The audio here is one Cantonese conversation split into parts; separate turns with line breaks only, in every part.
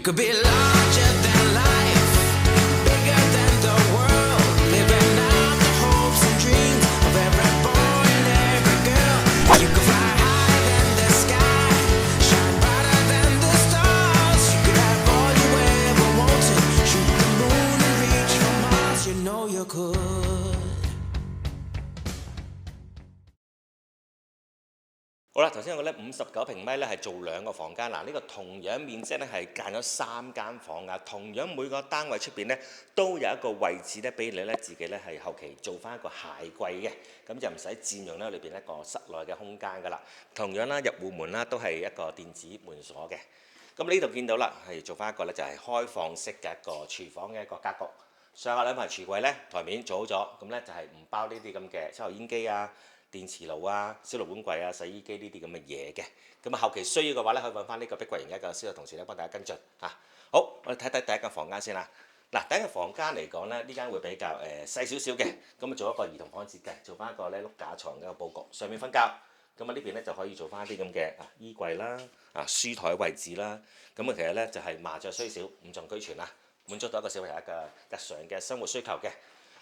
could be larger than life, bigger than the world, living out the hopes and dreams of every boy and every girl. You could fly higher than the sky, shine brighter than the stars. You could have all you ever wanted, shoot the moon and reach for Mars. You know you could.
好啦，頭先我咧59平米咧係做2個房間，嗱呢個同樣面積咧係間咗3間房㗎，同樣每個單位出邊咧都有一個位置咧俾你咧自己咧係後期做翻一個鞋櫃嘅，咁就唔使佔用咧裏邊一個室內嘅空間㗎啦。同樣啦，入戶門啦都係一個電子門鎖嘅。咁呢度見到啦，係做翻一個咧就係開放式嘅一個廚房嘅一個格局。上下兩排櫥櫃咧台面做好咗，咁咧就係唔包呢啲咁嘅抽油煙機啊、電磁爐啊、燒爐碗櫃啊、洗衣機呢啲咁嘅嘢嘅，咁啊後期需要嘅話咧，可以揾翻呢個碧桂園嘅一個銷售同事咧幫大家跟進嚇。好，我哋睇睇第一個房間先啦。嗱，第一個房間嚟講咧，呢間會比較細少少嘅，咁啊做一個兒童房設計，做翻一個咧碌架床嘅一個佈局，上面瞓覺。咁啊呢邊咧就可以做翻啲咁嘅衣櫃啦、書台位置啦。咁啊其實咧就係麻雀雖小，五臟俱全啦，滿足到一個小朋友一個日常嘅生活需求嘅。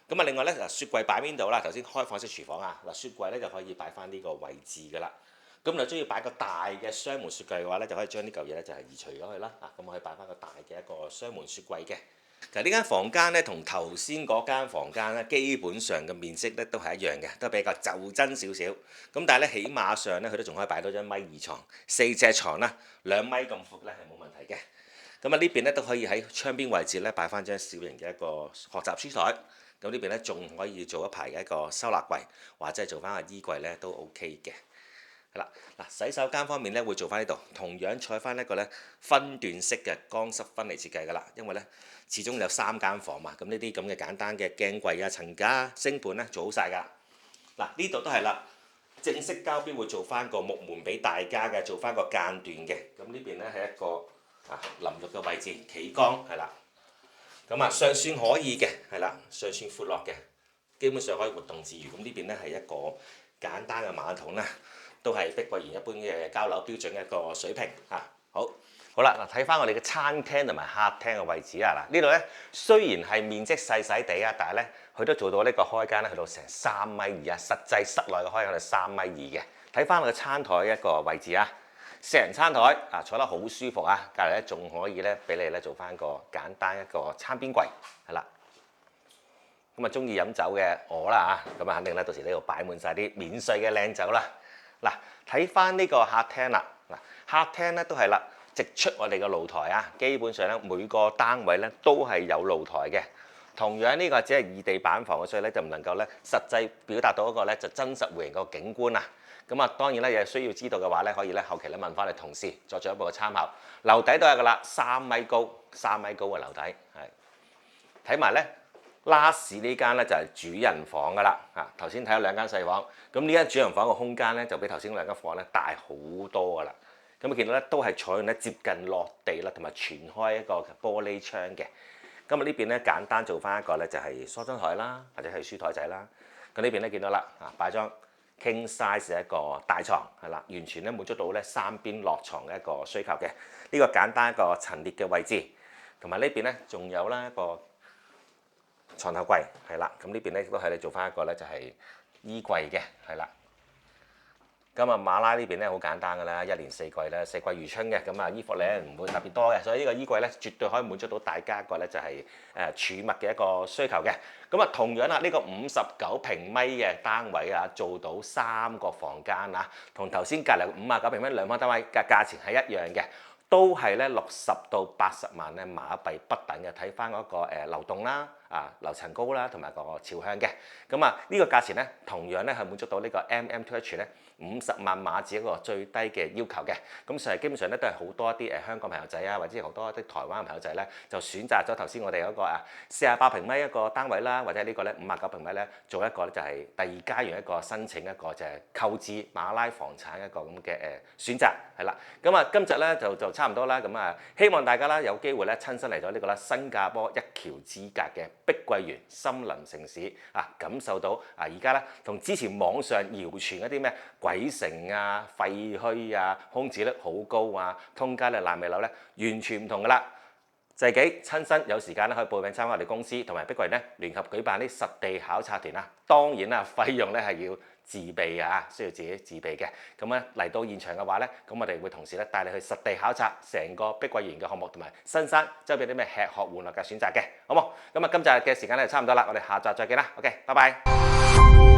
咁啊，另外咧雪櫃擺邊度啦？頭先開放式廚房啊，雪櫃咧就可以擺翻呢個位置噶啦。咁你中意擺個大嘅雙門雪櫃嘅話咧，就可以將呢嚿嘢咧就係移除咗佢啦。咁可以擺翻個大嘅一個雙門雪櫃嘅。其實呢間房間咧同頭先嗰間房間咧，基本上嘅面積咧都係一樣嘅，都比較就真少少。咁但係咧，起碼上咧佢都仲可以擺到張米二床，4隻床啦，2米咁闊咧係冇問題嘅。咁啊呢邊咧都可以喺窗邊位置咧擺翻張小型嘅一個學習書台。咁呢邊咧仲可以做一排嘅一個收納櫃，或者係做翻個衣櫃咧都 OK 嘅。係啦，嗱洗手間方面咧會做翻呢度，同樣採翻一個咧分段式嘅乾濕分離設計㗎啦。因為咧始終有3間房嘛，咁呢啲咁嘅簡單嘅鏡櫃啊、層架啊、星盤咧做好晒㗎。嗱呢度都係啦，正式交邊會做翻個木門俾大家嘅，做翻個間斷嘅。咁呢邊咧係一個淋浴嘅位置，企缸係啦。咁尚算可以嘅，係啦，尚算闊落嘅，基本上可以活動自如。咁呢邊咧係一個簡單嘅馬桶啦，都係碧桂園一般嘅交樓標準嘅一個水平嚇。好啦，嗱睇翻我哋嘅餐廳同埋客廳嘅位置啊。嗱呢度咧雖然係面積細細地啊，但係咧佢都做到呢個開間咧去到成3.2米啊，實際室內嘅開間係3.2米嘅。睇翻我嘅餐台一個位置啊。4人餐台坐得好舒服啊！隔離咧仲可以咧俾你咧做翻個簡單一個餐邊櫃係啦。咁啊中意飲酒嘅我啦咁啊肯定咧到時呢度擺滿晒啲免稅嘅靚酒啦。嗱睇翻呢個客廳啦，客廳咧都係啦，直出我哋嘅露台啊。基本上咧每個單位咧都係有露台嘅。同樣呢個只係異地板房嘅，所以咧就唔能夠咧實際表達到一個咧就真實戶型個景觀啊。咁啊，當然咧，有需要知道嘅話咧，可以咧後期咧問翻你同事，作進一步嘅參考。樓底都係㗎啦，3米高嘅樓底係。睇埋咧，last 呢間咧就係主人房㗎啦。頭先睇咗2間細房，咁呢間主人房嘅空間咧就比頭先2間房咧大好多㗎啦。咁啊見到咧都係採用咧接近落地啦，同埋全開一個玻璃窗嘅。咁啊呢邊咧簡單做翻一個咧就係梳妝台啦，或者係書台仔啦。咁呢邊咧見到啦，擺張King size 一個大床係啦，完全咧滿足到咧3邊落床嘅一個需求嘅。呢個簡單一個陳列嘅位置，同埋呢邊咧仲有啦一個床頭櫃係啦。咁呢邊咧都係你做翻一個咧就係衣櫃嘅係啦。咁啊馬拉呢邊咧好簡單㗎啦，一年4季咧4季如春嘅，咁啊衣服咧唔會特別多嘅，所以呢個衣櫃咧絕對可以滿足到大家一個咧就係儲物嘅一個需求嘅。咁啊同樣啦，呢個59平米嘅單位啊，做到3個房間啊，同頭先隔離59平米兩房單位嘅價錢係一樣嘅。都係咧60到80萬咧馬幣不等嘅，睇翻嗰個流動啦、樓層高啦，同埋個朝向嘅。咁啊呢個價錢咧，同樣咧係滿足到呢個 MM2H 咧50萬碼字一個最低嘅要求嘅。咁所以基本上咧都係好多一啲香港朋友仔啊，或者好多一啲台灣嘅朋友仔咧，就選擇咗頭先我哋嗰個48平米一個單位啦，或者呢個咧59平米咧，做一個咧就係第2階段一個申請一個就係購置馬拉房產一個咁嘅選擇係啦。咁啊今集咧就差唔多啦，咁啊希望大家啦有機會咧親身嚟咗呢個啦新加坡一橋之隔嘅碧桂園森林城市感受到而家咧同之前網上謠傳一啲咩鬼城啊、廢墟啊、空置率好高啊、通街咧爛尾樓咧完全唔同噶啦。自己親身有時間咧，可以報名參加我哋公司同埋碧桂園咧聯合舉辦啲實地考察團啦。當然啦，費用咧係要自備嘅嚇，需要自己自備嘅。咁咧嚟到現場嘅話咧，咁我哋會同時咧帶你去實地考察成個碧桂園嘅項目同埋新山周邊啲咩吃喝玩樂嘅選擇嘅，好冇？咁啊，今集嘅時間咧就差唔多啦，我哋下集再見啦。OK，拜拜。